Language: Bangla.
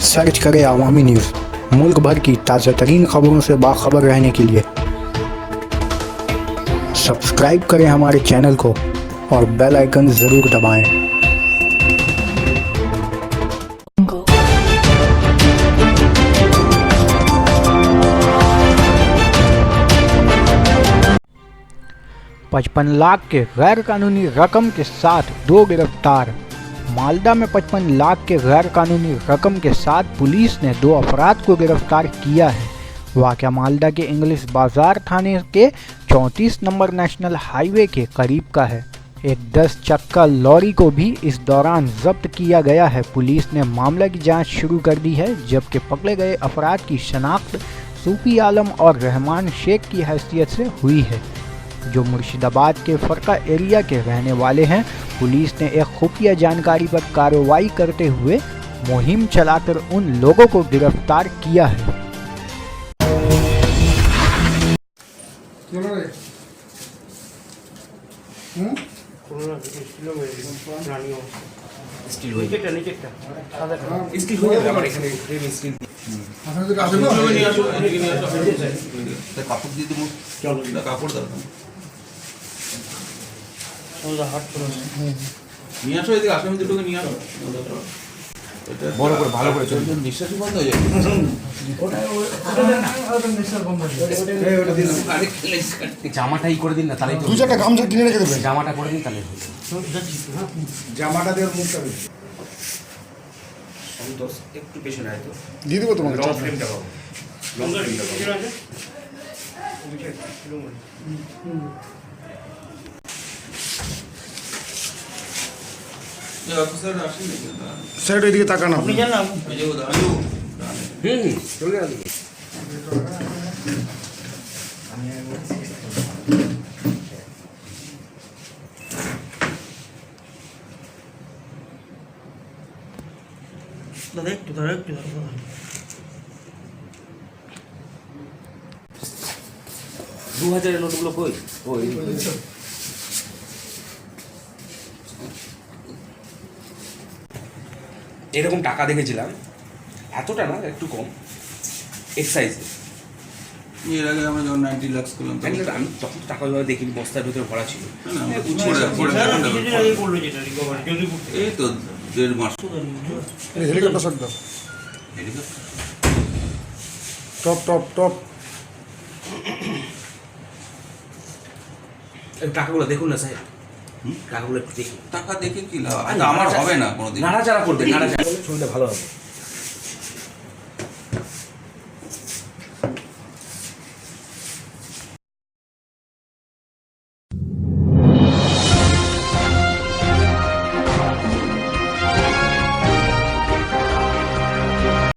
सर्च करें अवामी न्यूज़। मुल्क भर की ताज़ा तरीन खबरों से बाखबर रहने के लिए सब्सक्राइब करें हमारे चैनल को और बेल आइकन ज़रूर दबाएं। पचपन लाख के गैर कानूनी रकम के साथ 2 गिरफ्तार। मालदा में 55 लाख के गैर कानूनी रकम के साथ पुलिस ने 2 अफराद को गिरफ्तार किया है। वाक़या मालदा के इंग्लिश बाजार थाने के 34 नंबर नेशनल हाईवे के करीब का है। एक 10 चक्का लॉरी को भी इस दौरान जब्त किया गया है। पुलिस ने मामले की जांच शुरू कर दी है, जबकि पकड़े गए अफराद की शनाख्त सूफी आलम और रहमान शेख की हैसियत से हुई है, जो मुर्शिदाबाद के फरका एरिया के रहने वाले हैं। पुलिस ने एक खुफिया जानकारी पर कार्रवाई करते हुए मुहिम चलाकर उन लोगों को गिरफ्तार किया है। নিয়ে আসো, এদিকে আসো, আমি দুটোকে নিয়ে আসো। বড় করে ভালো করে চলবে, নিঃশ্বাস বন্ধ হয়ে যাবে। জামাটাই করে দিন না, তাহলে দু চারটা গামছা কিনে রেখে দেবেন। জামাটা করে দিন, তাহলে জামাটা দিয়ে মুখটা বেশি সন্তোষ একটু পেছনে আয় তো, দিয়ে দেবো তোমাকে। লং ফ্রেমটা পাবো, লং ফ্রেমটা পাবো। স্যার এদিকে তাকান আপনি। দাদা একটু ধরো, একটু ধরো। দু হাজারের নোটগুলো কই? এরকম টাকা দেখেছিলাম, এতটা না, একটু কম এক্সাইজে। এর আগে আমরা যখন 90 লাখ করলাম আমি তখন টাকা দেখিনি, বস্তার ভিতরে ভরা ছিল। এই তো 1.5 মাস। হেলিকপ্টার শট দাও। Top top top. টাকাগুলো দেখুন না সাহেব, টাকাগুলো একটু দেখুন। টাকা দেখে কি লাভ? আমার হবে না কোনোদিন। নাড়াচাড়া করবে, নাড়াচাড়া করলে শুনতে ভালো হবে।